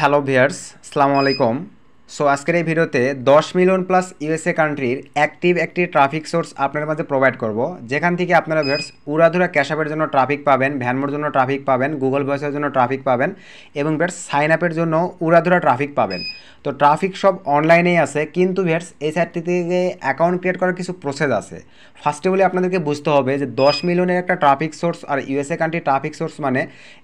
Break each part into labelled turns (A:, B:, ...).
A: Hello viewers, আসসালামু আলাইকুম। So আজকের এই ভিডিওতে 10 মিলিয়ন প্লাস ইউএসএ কান্ট্রির অ্যাক্টিভ একটি ট্রাফিক সোর্স আপনাদের মাঝে প্রোভাইড করব, যেখান থেকে আপনারা ভিয়ার্স উড়াধুরা ক্যাশআপের জন্য ট্রাফিক পাবেন, ভ্যানমোর জন্য ট্রাফিক পাবেন, গুগল ভয়েসের জন্য ট্রাফিক পাবেন এবং ভিয়ার্স সাইন আপের জন্য উড়াধুরা ট্রাফিক পাবেন। তো ট্রাফিক সব অনলাইনেই আছে, কিন্তু ভিয়ার্স এই সাইটটি থেকে অ্যাকাউন্ট ক্রিয়েট করার কিছু প্রসেস আছে। ফার্স্টে বলে আপনাদেরকে বুঝতে হবে যে 10 মিলিয়নের একটা ট্রাফিক সোর্স আর ইউএসএ কান্ট্রি ট্রাফিক সোর্স মানে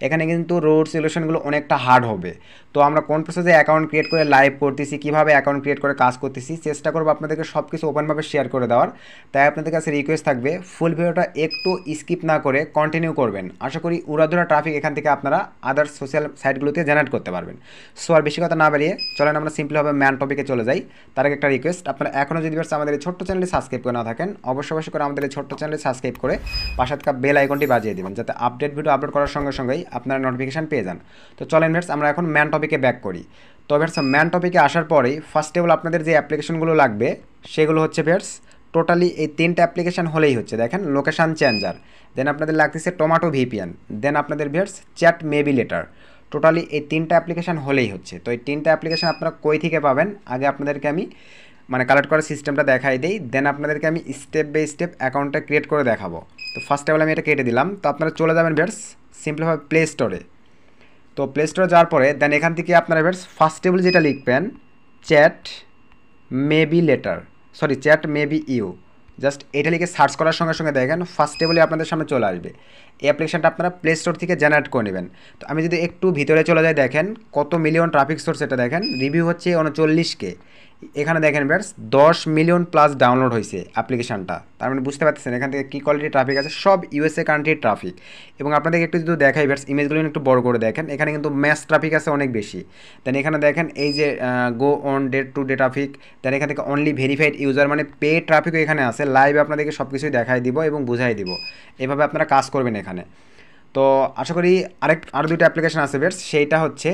A: এখানে কিন্তু রোড সলিউশনগুলো অনেকটা হার্ড হবে। তো আমরা কোন প্রসেসে অ্যাকাউন্ট ক্রিয়েট করে লাইভ করতেছি, কীভাবে অ্যাকাউন্ট ক্রিয়েট করে কাজ করতেছি, চেষ্টা করবো আপনাদেরকে সব কিছু ওপেনভাবে শেয়ার করে দেওয়ার। তাই আপনাদের কাছে রিকোয়েস্ট থাকবে ফুল ভিডিওটা একটু স্কিপ না করে কন্টিনিউ করবেন। আশা করি উড়াধুরা ট্রাফিক এখান থেকে আপনারা আদার্স সোশ্যাল সাইটগুলোতে জেনারেট করতে পারবেন। সো আর বেশি কথা না বাড়িয়ে চলেন আমরা সিম্পলিভাবে ম্যান টপিকে চলে যাই। তার আগে একটা রিকোয়েস্ট, আপনারা এখনও যদি আমাদের এই ছোট্ট চ্যানেলে সাবস্ক্রাইব করে না থাকেন, অবশ্যই করে আমাদের এই ছোট্ট চ্যানেলে সাবস্ক্রাইব করে পাশে থাকা বেল আইকনটি বাজিয়ে দেবেন, যাতে আপডেট ভিডিও আপলোড করার সঙ্গে সঙ্গেই আপনারা নোটিফিকেশান পেয়ে যান। তো চলেন ভিউয়ার্স আমরা এখন ম্যান টপিকে ব্যাক করি। তো ভিউয়ার্স ম্যান টপিকে আসার পরেই ফার্স্ট অফ অল আপনাদের যে অ্যাপ্লিকেশনগুলো লাগবে সেগুলো হচ্ছে ভিউয়ার্স টোটালি এই 3টা অ্যাপ্লিকেশন হলেই হচ্ছে। দেখেন লোকেশান চেঞ্জার, দেন আপনাদের লাগতেছে টোমাটো ভিপিএন, দেন আপনাদের viewers chat maybe letter. Totally এই 3টা অ্যাপ্লিকেশন হলেই হচ্ছে। তো এই 3টা অ্যাপ্লিকেশন আপনারা কই থেকে পাবেন আগে আপনাদেরকে আমি কালেক্ট করার সিস্টেমটা দেখাই দিই, দেন আপনাদেরকে আমি স্টেপ বাই স্টেপ অ্যাকাউন্টটা ক্রিয়েট করে দেখাবো। তো ফার্স্ট অফ অল আমি এটা কেটে দিলাম। তো আপনারা চলে যাবেন ভিউয়ার্স সিম্পলিভাবে প্লে স্টোরে। তো প্লে স্টোরে যাওয়ার পরে দেন এখান থেকে আপনারা ভিউয়ার্স ফার্স্ট টেবল যেটা লিখবেন chat maybe letter, sorry chat maybe you, just এটা লিখে সার্চ করার সঙ্গে সঙ্গে দেখেন ফার্স্ট টেবলে আপনাদের সামনে চলে আসবে। এই অ্যাপ্লিকেশনটা আপনারা প্লে স্টোর থেকে জেনারেট করে নেবেন। তো আমি যদি একটু ভিতরে চলে যাই, দেখেন কত মিলিয়ন ট্রাফিক সোর্স, এটা দেখেন রিভিউ হচ্ছে 39K। এখানে দেখেন ভিউয়ার্স 10 মিলিয়ন প্লাস ডাউনলোড হয়েছে অ্যাপ্লিকেশনটা। তার মানে বুঝতে পারতেছেন এখান থেকে কী কোয়ালিটির ট্রাফিক আছে, সব ইউএসএ কান্ট্রির ট্রাফিক। এবং আপনাদেরকে একটু যদি দেখাই ভিউয়ার্স ইমেজগুলো একটু বড় করে দেখেন, এখানে কিন্তু ম্যাস ট্রাফিক আছে অনেক বেশি। দেন এখানে দেখেন এই যে go on day to day traffic, then এখান থেকে অনলি ভেরিফাইড ইউজার মানে পে ট্রাফিকও এখানে আছে। লাইভ আপনাদেরকে সব কিছুই দেখাই দিব এবং বুঝাই দিব, এভাবে আপনারা কাজ করবেন এখানে। তো আশা করি আরও 2টা অ্যাপ্লিকেশন আছে ভিউয়ার্স, সেইটা হচ্ছে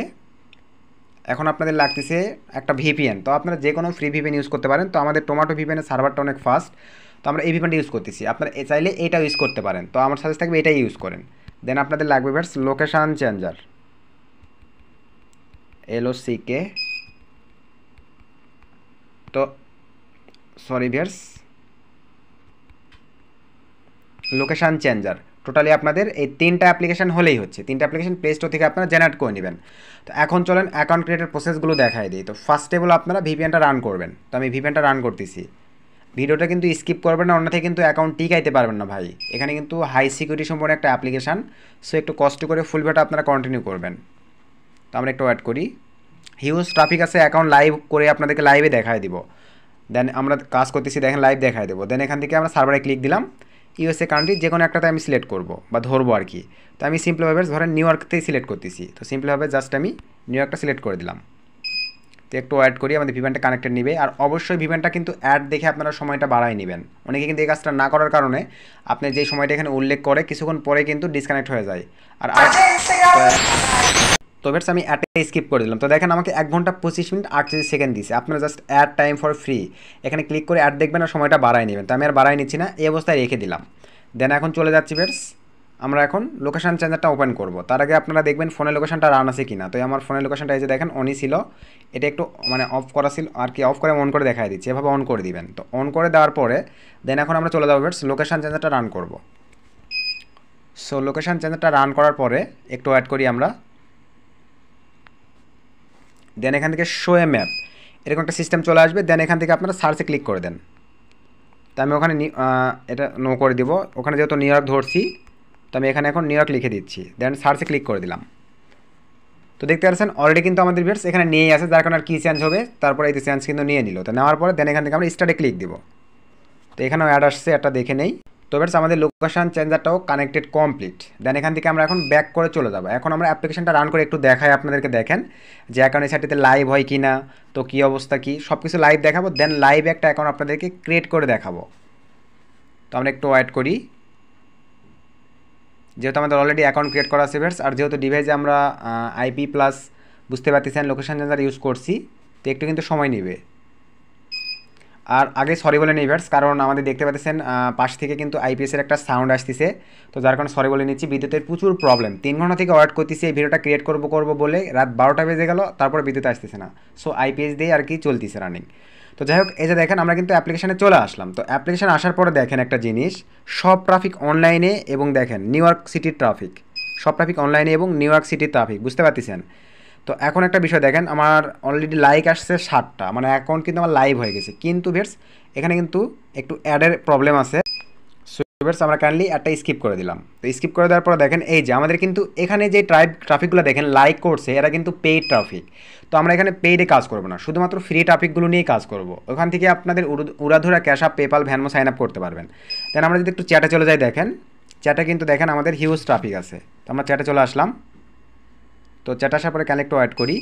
A: এখন আপনাদের লাগতেছে একটা ভিপিএন। তো আপনারা যে কোনো ফ্রি ভিপিএন ইউজ করতে পারেন। তো আমাদের টোমাটো ভিপিএনের সার্ভারটা অনেক ফাস্ট, তো আমরা এই ভিপিএনটা ইউজ করতেছি। আপনারা চাইলে এইটা ইউজ করতে পারেন, তো আমার সাজেস্ট থাকবে এটাই ইউজ করেন। দেন আপনাদের লাগবে ভিউয়ার্স লোকেশান চেঞ্জার, LOCK। তো sorry viewers location changer totally আপনাদের এই 3টা অ্যাপ্লিকেশন হলেই হচ্ছে। 3টা অ্যাপ্লিকেশন প্লে স্টোর থেকে আপনারা জেনারেট করে নেবেন। তো এখন চলেন অ্যাকাউন্ট ক্রিয়েটের প্রসেসগুলো দেখাই দিই। তো ফার্স্ট অফ অল আপনারা ভিপিএনটা রান করবেন। তো আমি ভিপিএনটা রান করতেছি, ভিডিওটা কিন্তু স্কিপ করবেন না, অন্যথায় কিন্তু অ্যাকাউন্ট টিকাইতে পারবেন না ভাই। এখানে কিন্তু হাই সিকিউরিটি সম্পন্ন একটা অ্যাপ্লিকেশান, সো একটু কষ্ট করে ফুল ভিডিওটা আপনারা কন্টিনিউ করবেন। তো আমরা একটু ওয়েট করি। হিউজ ট্রাফিক আছে, অ্যাকাউন্ট লাইভ করে আপনাদেরকে লাইভে দেখায় দিব। দেন আমরা কাজ করতেছি, দেখেন লাইভ দেখায় দেবো। দেন এখান থেকে আমরা সার্ভারে ক্লিক দিলাম, ইউএসএ কান্ট্রি যে কোনো একটাতে আমি সিলেক্ট করবো বা ধরবো আর কি। তো আমি সিম্পলভাবে ধরেন নিউ ইয়র্কতেই সিলেক্ট করতেছি। তো সিম্পলভাবে জাস্ট আমি নিউ ইয়র্কটা সিলেক্ট করে দিলাম। তো একটু ওয়েট করি, আমাদের ভিপিএনটা কানেক্টেড নেবে। আর অবশ্যই ভিপিএনটা কিন্তু অ্যাড দেখে আপনারা সময়টা বাড়াই নেবেন। অনেকে কিন্তু এই কাজটা না করার কারণে আপনি যে সময়টা এখানে উল্লেখ করে কিছুক্ষণ পরে কিন্তু ডিসকানেক্ট হয়ে যায়। আর তো ভিউয়ার্স আমি অ্যাডটা স্কিপ করে দিলাম। তো দেখেন আমাকে 1 ঘন্টা 25 মিনিট 38 সেকেন্ড দিছে। আপনারা just add time for free এখানে ক্লিক করে অ্যাড দেখবেন আর সময়টা বাড়াই নেবেন। তো আমি আর বাড়াই নিচ্ছি না, এই অবস্থায় রেখে দিলাম। দেন এখন চলে যাচ্ছি ভিউয়ার্স, আমরা এখন লোকেশান চেঞ্জারটা ওপেন করব। তার আগে আপনারা দেখবেন ফোনের লোকেশনটা রান আছে কিনা। তো আমার ফোনের লোকেশনটা এই যে দেখেন অনই ছিল, এটা একটু অফ করা ছিল আর কি, অফ করে অন করে দেখাই দিচ্ছি, এভাবে অন করে দিবেন। তো অন করে দেওয়ার পরে দেন এখন আমরা চলে যাবো ভিউয়ার্স লোকেশান চেঞ্জারটা রান করব। সো লোকেশান চেঞ্জারটা রান করার পরে একটু ওয়েট করি আমরা। দেন এখান থেকে শো এ ম্যাপ এরকম একটা সিস্টেম চলে আসবে। দেন এখান থেকে আপনারা সার্চে ক্লিক করে দেন। তো আমি ওখানে এটা নো করে দিব, ওখানে যেহেতু নিউ ইয়র্ক ধরছি তো আমি এখানে এখন নিউ ইয়র্ক লিখে দিচ্ছি। দেন সার্চে ক্লিক করে দিলাম। তো দেখতে পাচ্ছেন অলরেডি কিন্তু আমাদের ভিউয়ার্স এখানে নিয়েই আছে, যার কারণে আর কি চেঞ্জ হবে, তারপরে এই চেঞ্জ কিন্তু নিয়ে নিল। তো নেওয়ার পরে দেন এখান থেকে আমরা স্টার্টে ক্লিক দিব। তো এখানেও অ্যাড আসছে, একটা দেখে নেই। তো ভিউয়ার্স আমাদের লোকেশান চেঞ্জারটাও কানেক্টেড কমপ্লিট। দেন এখান থেকে আমরা এখন ব্যাক করে চলে যাব। এখন আমরা অ্যাপ্লিকেশনটা রান করে একটু দেখাই আপনাদেরকে, দেখেন যে অ্যাকাউন্টের সাইটটিতে লাইভ হয় কি না, তো কী অবস্থা কী সব কিছু লাইভ দেখাবো। দেন লাইভ একটা অ্যাকাউন্ট আপনাদেরকে ক্রিয়েট করে দেখাবো। তো আমরা একটু ওয়েট করি, যেহেতু আমাদের অলরেডি অ্যাকাউন্ট ক্রিয়েট করা আছে ভিউয়ার্স, আর যেহেতু ডিভাইসে আমরা আইপি প্লাস বুঝতে পারতেছেন লোকেশান চেঞ্জার ইউজ করছি, তো একটু কিন্তু সময় নেবে। আর আগে সরি বলে নিই ভিউয়ার্স, কারণ আমাদের দেখতে পাচ্ছেন পাশ থেকে কিন্তু আইপিএসের একটা সাউন্ড আসতেছে, তো যার কারণে সরি বলে নিচ্ছি। বিদ্যুতের প্রচুর প্রবলেম, 3 ঘন্টা থেকে ওয়েট করতেছি এই ভিডিওটা ক্রিয়েট করবো বলে, রাত 12টা বেজে গেল, তারপরে বিদ্যুৎ আসতেছে না। সো আইপিএস দিয়ে আর কি চলতেছে রানিং। তো যাই হোক, এই যে দেখেন আমরা কিন্তু অ্যাপ্লিকেশানে চলে আসলাম। তো অ্যাপ্লিকেশান আসার পরে দেখেন একটা জিনিস, সব ট্রাফিক অনলাইনে এবং দেখেন নিউ ইয়র্ক সিটির ট্রাফিক, সব ট্রাফিক অনলাইনে এবং নিউ ইয়র্ক সিটির ট্রাফিক, বুঝতে পারতেছেন। তো এখন একটা বিষয় দেখেন, আমার অলরেডি লাইক আসছে 60টা, মানে অ্যাকাউন্ট কিন্তু আমার লাইভ হয়ে গেছে, কিন্তু ভিউয়ার্স এখানে কিন্তু একটু অ্যাডের প্রবলেম আছে। সো ভিউয়ার্স আমরা কাইন্ডলি একটা স্কিপ করে দিলাম। তো স্কিপ করে দেওয়ার পর দেখেন এই যে আমাদের কিন্তু এখানে যে ট্রাফিকগুলো দেখেন লাইক করছে, এরা কিন্তু পেইড ট্রাফিক। তো আমরা এখানে পেইডে কাজ করবো না, শুধুমাত্র ফ্রি ট্রাফিকগুলো নিয়েই কাজ করব। ওখান থেকে আপনাদের উড়াধুরা ক্যাশআপ, পেপাল, ভ্যানমো সাইন আপ করতে পারবেন। দেন আমরা যদি একটু চ্যাটে চলে যাই, দেখেন চ্যাটে কিন্তু দেখেন আমাদের হিউজ ট্রাফিক আছে। তো আমরা চ্যাটে চলে আসলাম। তো চ্যাট আসার পরে কানেক্ট অ্যাড করি।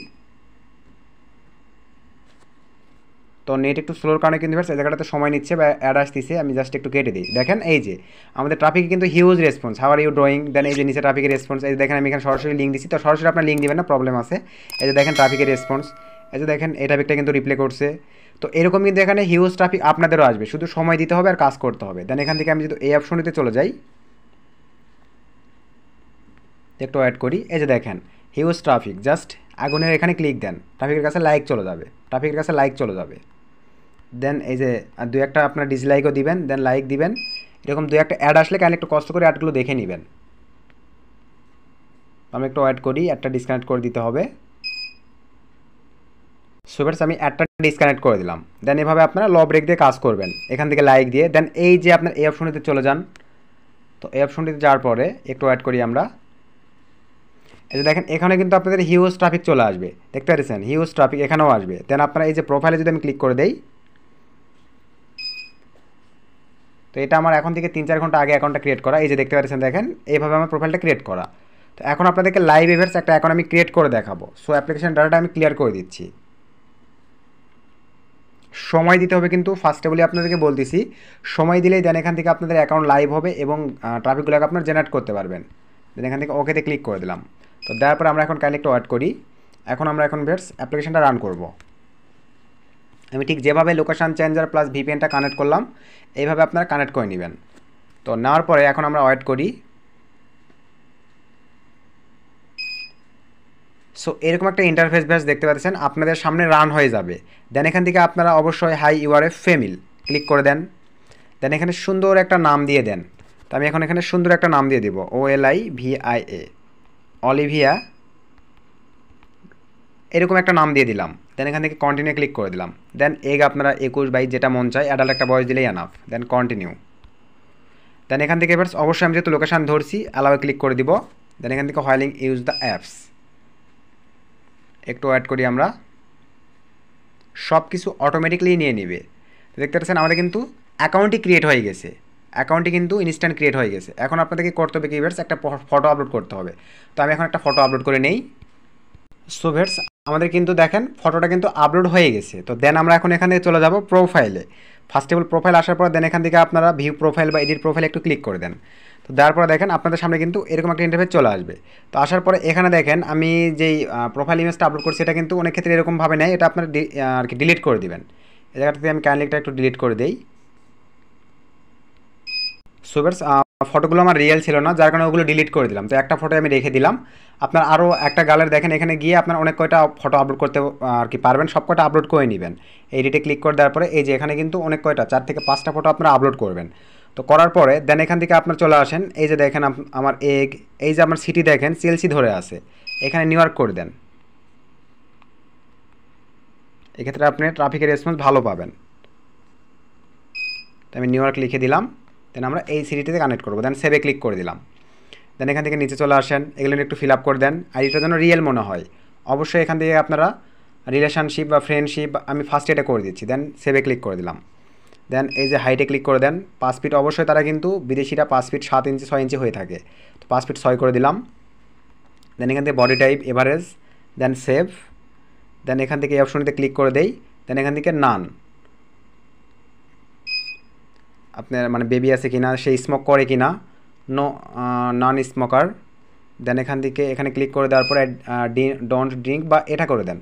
A: তো নেট একটু স্লোর কারণে কিন্তু এই জায়গাটাতে সময় নিচ্ছে বা অ্যাড আসতেছে, আমি জাস্ট একটু কেটে দিই। দেখেন এই যে আমাদের ট্রাফিকে কিন্তু huge response, how are you drawing. Then এই যে নিচে ট্রাফিকের রেসপন্স, এই যে দেখেন আমি এখানে সরাসরি লিঙ্ক দিচ্ছি, তো সরাসরি আপনার লিঙ্ক দিবেন না, প্রবলেম আছে। এই যে দেখেন ট্রাফিকের রেসপন্স, এই যে দেখেন এই ট্রাফিকটা কিন্তু রিপ্লে করছে। তো এরকম কিন্তু এখানে হিউজ ট্রাফিক আপনাদেরও আসবে, শুধু সময় দিতে হবে আর কাজ করতে হবে। দেন এখান থেকে আমি যদি এই অপশনটিতে চলে যাই, একটু অ্যাড করি, এই যে দেখেন হিউজ ট্রাফিক, জাস্ট আগুনের এখানে ক্লিক দেন, ট্রাফিকের কাছে লাইক চলে যাবে, ট্রাফিকের কাছে লাইক চলে যাবে। দেন এই যে দু একটা আপনার ডিসলাইকও দিবেন, দেন লাইক দিবেন। এরকম দু একটা অ্যাড আসলে কাইন্ডলি একটু কষ্ট করে অ্যাডগুলো দেখে নেবেন। আমি একটু অ্যাড করি, অ্যাডটা ডিসকানেক্ট করে দিতে হবে। সো ভিউয়ার্স আমি অ্যাডটা ডিসকানেক্ট করে দিলাম। দেন এভাবে আপনারা ল ব্রেক দিয়ে কাজ করবেন, এখান থেকে লাইক দিয়ে। দেন এই যে আপনার এই অপশনটিতে চলে যান। তো এই অপশনটিতে যাওয়ার পরে একটু অ্যাড করি আমরা। এই যে দেখেন এখানে কিন্তু আপনাদের হিউজ ট্রাফিক চলে আসবে, দেখতে পাচ্ছেন হিউজ ট্রাফিক এখানেও আসবে। দেন আপনারা এই যে প্রোফাইলে যদি আমি ক্লিক করে দেই, তো এটা আমার এখন থেকে 3-4 ঘন্টা আগে অ্যাকাউন্টটা ক্রিয়েট করা, এই যে দেখতে পাচ্ছেন দেখেন এইভাবে আমার প্রোফাইলটা ক্রিয়েট করা। তো এখন আপনাদেরকে লাইভ ইভেন্টস একটা অ্যাকাউন্ট আমি ক্রিয়েট করে দেখাবো। সো অ্যাপ্লিকেশন ডাটাটা আমি ক্লিয়ার করে দিচ্ছি। সময় দিতে হবে কিন্তু, ফার্স্টে বলি আপনাদেরকে বলতেছি, সময় দিলেই দেন এখান থেকে আপনাদের অ্যাকাউন্ট লাইভ হবে এবং ট্রাফিকগুলোকে আপনার জেনারেট করতে পারবেন। দেন এখান থেকে ওকেতে ক্লিক করে দিলাম। তো দেওয়ার পর আমরা এখন কাইন্ডলি একটু ওয়েট করি। আমরা এখন ভিউয়ার্স অ্যাপ্লিকেশনটা রান করব। আমি ঠিক যেভাবে লোকেশান চেঞ্জার প্লাস ভিপিএনটা কানেক্ট করলাম, এইভাবে আপনারা কানেক্ট করে নেবেন। তো নেওয়ার পরে এখন আমরা ওয়েট করি। সো এরকম একটা ইন্টারফেস ব্যাস দেখতে পাচ্ছেন আপনাদের সামনে রান হয়ে যাবে। দেন এখান থেকে আপনারা অবশ্যই হাই ইউ আর এ ফেমিল ক্লিক করে দেন। দেন এখানে সুন্দর একটা নাম দিয়ে দেন। তো আমি এখন এখানে সুন্দর একটা নাম দিয়ে দিব, OLIVIA, অলিভিয়া, এরকম একটা নাম দিয়ে দিলাম। দেন এখান থেকে কন্টিনিউ ক্লিক করে দিলাম। দেন এগ আপনারা 21/22 যেটা মন চায়, অ্যাডাল্ট একটা বয়স দিলেই এনাফ। দেন কন্টিনিউ। দেন এখান থেকে এবার অবশ্যই আমি যেহেতু লোকেশান ধরছি, অ্যালাওয়ে ক্লিক করে দিব। দেন এখান থেকে হোয়াইল ইউজ দ্য অ্যাপস একটু অ্যাড করি আমরা। সব কিছু অটোমেটিকলি নিয়ে নেবে। দেখতে পাচ্ছেন আমাদের কিন্তু অ্যাকাউন্টই ক্রিয়েট হয়ে গেছে, অ্যাকাউন্টটি কিন্তু ইনস্ট্যান্ট ক্রিয়েট হয়ে গেছে। এখন আপনাদেরকে করতে হবে কি ভিউয়ার্স, একটা ফটো আপলোড করতে হবে। তো আমি এখন একটা ফটো আপলোড করে নেই। সো ভিউয়ার্স আমাদের কিন্তু দেখেন ফটোটা কিন্তু আপলোড হয়ে গেছে। তো দেন আমরা এখন এখান থেকে চলে যাব প্রোফাইলে। ফার্স্ট অফ অল প্রোফাইল আসার পর দেন এখান থেকে আপনারা ভিউ প্রোফাইল বা এডিট প্রোফাইল একটু ক্লিক করে দেন। তো দেওয়ার পরে দেখেন আপনাদের সামনে কিন্তু এরকম একটা ইন্টারফেস চলে আসবে। তো আসার পরে এখানে দেখেন আমি যেই প্রোফাইল ইমেজটা আপলোড করছি, এটা কিন্তু অনেক ক্ষেত্রে এরকমভাবে নেয়, এটা আপনারা আর কি ডিলিট করে দিবেন। এই জায়গাটাতে আমি কাইন্ডলি একটু ডিলিট করে দিই। সো ভিউয়ার্স ফটোগুলো আমার রিয়েল ছিল না, যার কারণে ওগুলো ডিলিট করে দিলাম। তো একটা ফটো আমি রেখে দিলাম। আপনার আরও একটা গ্যালারি দেখেন, এখানে গিয়ে আপনার অনেক কয়টা ফটো আপলোড করতে আর কি পারবেন, সব কয়টা আপলোড করে নেবেন। এডিটে ক্লিক করে দেওয়ার পরে এই যে এখানে কিন্তু অনেক কয়টা 4 থেকে 5টা ফটো আপনারা আপলোড করবেন। তো করার পরে দেন এখান থেকে আপনার চলে আসেন, এই যে দেখেন আমার এগ, এই যে আমার সিটি দেখেন CLC ধরে আছে, এখানে নিউ ইয়র্ক করে দেন। এক্ষেত্রে আপনি ট্রাফিকের রেসপন্স ভালো পাবেন। তো আমি নিউ ইয়র্ক লিখে দিলাম। দেন আমরা এই সিটিতে কানেক্ট করবো। দেন সেভে ক্লিক করে দিলাম। দেন এখান থেকে নিচে চলে আসেন, এগুলো একটু ফিল আপ করে দেন, আইডিটার জন্য রিয়েল মনে হয়। অবশ্যই এখান থেকে আপনারা রিলেশনশিপ বা ফ্রেন্ডশিপ আমি ফার্স্ট এটা করে দিচ্ছি। দেন সেভে ক্লিক করে দিলাম। দেন এই যে হাইটে ক্লিক করে দেন, 5 ফিট, অবশ্যই তারা কিন্তু বিদেশিরা 5 ফিট 7 ইঞ্চি 6 ইঞ্চি হয়ে থাকে। তো 5 ফিট 6 করে দিলাম। দেন এখান থেকে বডি টাইপ এভারেজ, দেন সেভ। দেন এখান থেকে এই অপশনটিতে ক্লিক করে দেই। দেন এখান থেকে নান, আপনার মানে বেবি আছে কিনা, সে স্মোক করে কিনা, নো নন স্মোকার। দেন এখান থেকে এখানে ক্লিক করে দেওয়ার পরে ডোন্ট ড্রিঙ্ক বা এটা করে দেন।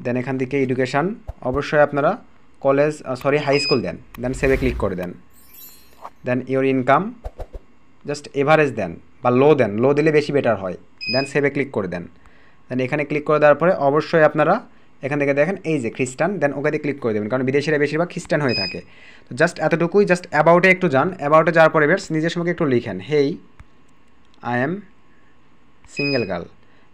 A: দেন এখান থেকে এডুকেশান, অবশ্যই আপনারা কলেজ সরি হাই স্কুল দেন, দেন সেভে ক্লিক করে দেন। Then your income just average দেন বা লো দেন, লো দিলে বেশি বেটার হয়। দেন সেভে ক্লিক করে দেন। দেন এখানে ক্লিক করে দেওয়ার পরে অবশ্যই আপনারা এখান থেকে দেখেন এই যে খ্রিস্টান, দেন ওকে ক্লিক করে দেবেন, কারণ বিদেশিরা বেশিরভাগ খ্রিস্টান হয়ে থাকে। তো জাস্ট এতটুকুই, জাস্ট অ্যাবাউটে একটু যান, অ্যাবাউটে যাওয়ার পরে বেশ নিজের সঙ্গে একটু লিখেন হেই I am single girl,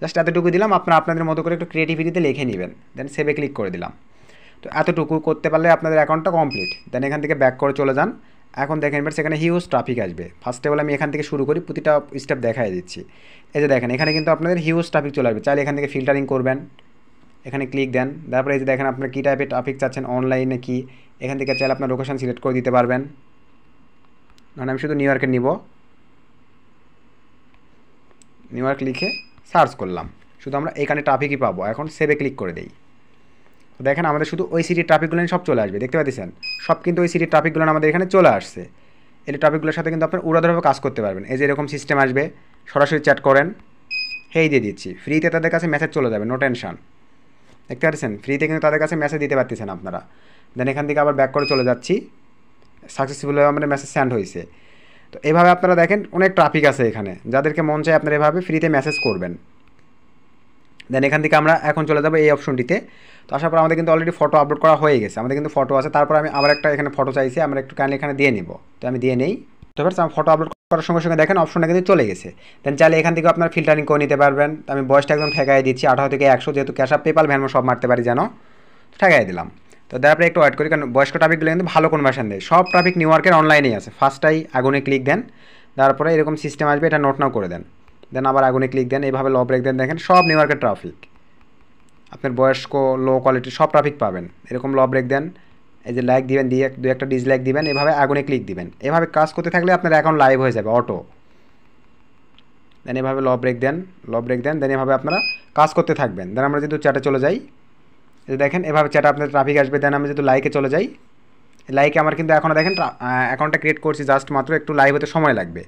A: just এতটুকু দিলাম। আপনারা আপনাদের মতো করে একটু ক্রিয়েটিভিটিতে লিখে নেবেন। দেন সেভে ক্লিক করে দিলাম। তো এতটুকু করতে পারলে আপনাদের অ্যাকাউন্টটা কমপ্লিট। দেন এখান থেকে ব্যাক করে চলে যান। এখন দেখেন এবার সেখানে হিউজ ট্রাফিক আসবে। ফার্স্টে বলে আমি এখান থেকে শুরু করি, প্রতিটা স্টেপ দেখাই দিচ্ছি। এই যে দেখেন এখানে কিন্তু আপনাদের হিউজ ট্রাফিক চলে আসবে। চাইলে এখান থেকে ফিল্টারিং করবেন, এখানে ক্লিক দেন। তারপরে এই যে দেখেন আপনার কী টাইপের ট্রাফিক চাচ্ছেন, অনলাইনে কি, এখান থেকে চাইলে আপনার লোকেশন সিলেক্ট করে দিতে পারবেন। মানে আমি শুধু নিউ ইয়র্কের নিব, নিউ ইয়র্ক লিখে সার্চ করলাম, শুধু আমরা এখানে ট্রাফিকই পাবো। এখন সেভে ক্লিক করে দিই। তো দেখেন আমাদের শুধু ওই সিটির ট্রাফিকগুলো সব চলে আসবে, দেখতে পাচ্ছেন সব কিন্তু ওই সিটির ট্রাফিকগুলো আমাদের এখানে চলে আসছে। এই ট্রাফিকগুলোর সাথে কিন্তু আপনার উড়াধুরাভাবে কাজ করতে পারবেন। এই যে এরকম সিস্টেম আসবে, সরাসরি চ্যাট করেন, হেই দিয়ে দিচ্ছি, ফ্রিতে তাদের কাছে মেসেজ চলে যাবে, নো টেনশন। দেখতে পাচ্ছেন ফ্রিতে কিন্তু তাদের কাছে মেসেজ দিতে পারতেছেন আপনারা। দেন এখান থেকে আবার ব্যাক করে চলে যাচ্ছি, সাকসেসফুলভাবে আমাদের মেসেজ সেন্ড হয়েছে। তো এভাবে আপনারা দেখেন অনেক ট্রাফিক আছে এখানে, যাদেরকে মন চায় আপনারা এভাবে ফ্রিতে মেসেজ করবেন। দেন এখান থেকে আমরা এখন চলে যাবো এই অপশনটিতে। তো আসার পর আমাদের কিন্তু অলরেডি ফটো আপলোড করা হয়ে গেছে, আমাদের কিন্তু ফটো আছে। তারপর আমি আবার একটা এখানে ফটো চাইছি, আমরা একটু কাইন্ডলি এখানে দিয়ে নিব। তো আমি দিয়ে নেই। তো এবার আমার ফটো আপলোড করার সঙ্গে সঙ্গে দেখেন অপশনটা কিন্তু চলে গেছে। দেন চাইলে এখান থেকে আপনারা ফিল্টারিং করে নিতে পারবেন। তো আমি বয়সটা একদম ঠেকাই দিচ্ছি 18 থেকে 100, যেহেতু ক্যাশ আপ পেপাল ভ্যানমো সব মারতে পারি যেন, ঠেকাই দিলাম। তো তারপরে একটু ওয়েট করি, কারণ বয়স্ক ট্রাফিকগুলো কিন্তু ভালো কনভার্সন দেয়। সব ট্রাফিক নিউ ইয়র্কের অনলাইনেই আছে। ফার্স্টটাই আগুনে ক্লিক দেন, তারপরে এরকম সিস্টেম আসবে, এটা নোট নাও করে দেন। দেন আবার আগুনে ক্লিক দেন, এইভাবে ল ব্রেক দেন। দেখেন সব নিউ ইয়র্কের ট্রাফিক, আপনার বয়স্ক লো কোয়ালিটির সব ট্রাফিক পাবেন। এরকম ল ব্রেক দেন, এই যে লাইক দিবেন, দিয়ে দু একটা ডিসলাইক দিবেন, এভাবে আগুনে ক্লিক দিবেন। এভাবে কাজ করতে থাকলে আপনার অ্যাকাউন্ট লাইভ হয়ে যাবে অটো। দেন এভাবে ল ব্রেক দেন, ল ব্রেক দেন, দেন এভাবে আপনারা কাজ করতে থাকবেন। দেন আমরা যেহেতু চ্যাটে চলে যাই, এই দেখেন এভাবে চ্যাটে আপনার ট্রাফিক আসবে। দেন আমি যেহেতু লাইকে চলে যাই, লাইকে আমার কিন্তু এখনও দেখেন অ্যাকাউন্টটা ক্রিয়েট করছি, জাস্ট মাত্র একটু লাইভ হতে সময় লাগবে।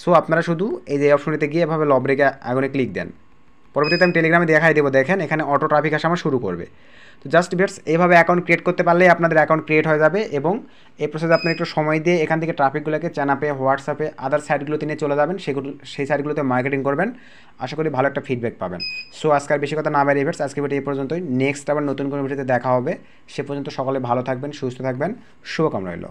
A: সো আপনারা শুধু এই যে অপশনটিতে গিয়ে এভাবে ল ব্রেকে আগুনে ক্লিক দেন। পরবর্তীতে আমি টেলিগ্রামে দেখাই দেবো, দেখেন এখানে অটো ট্রাফিক আসা আমার শুরু করবে। তো জাস্ট ভিউয়ার্স এইভাবে অ্যাকাউন্ট ক্রিয়েট করতে পারলেই আপনাদের অ্যাকাউন্ট ক্রিয়েট হয়ে যাবে। এবং এই প্রসেসে আপনি একটু সময় দিয়ে এখান থেকে ট্রাফিকগুলোকে চ্যানাপে, হোয়াটসঅ্যাপে, আদার সাইটগুলোতে নিয়ে চলে যাবেন, সেই সাইটগুলোতে মার্কেটিং করবেন। আশা করি ভালো একটা ফিডব্যাক পাবেন। সো আজকে আর বেশি কথা না বাইরে ভিউয়ার্স, আজকে ভিডিও এই পর্যন্তই। নেক্সট আবার নতুন কোনো ভিডিওতে দেখা হবে। সে পর্যন্ত সকলে ভালো থাকবেন, সুস্থ থাকবেন, শুভকামনা রইল।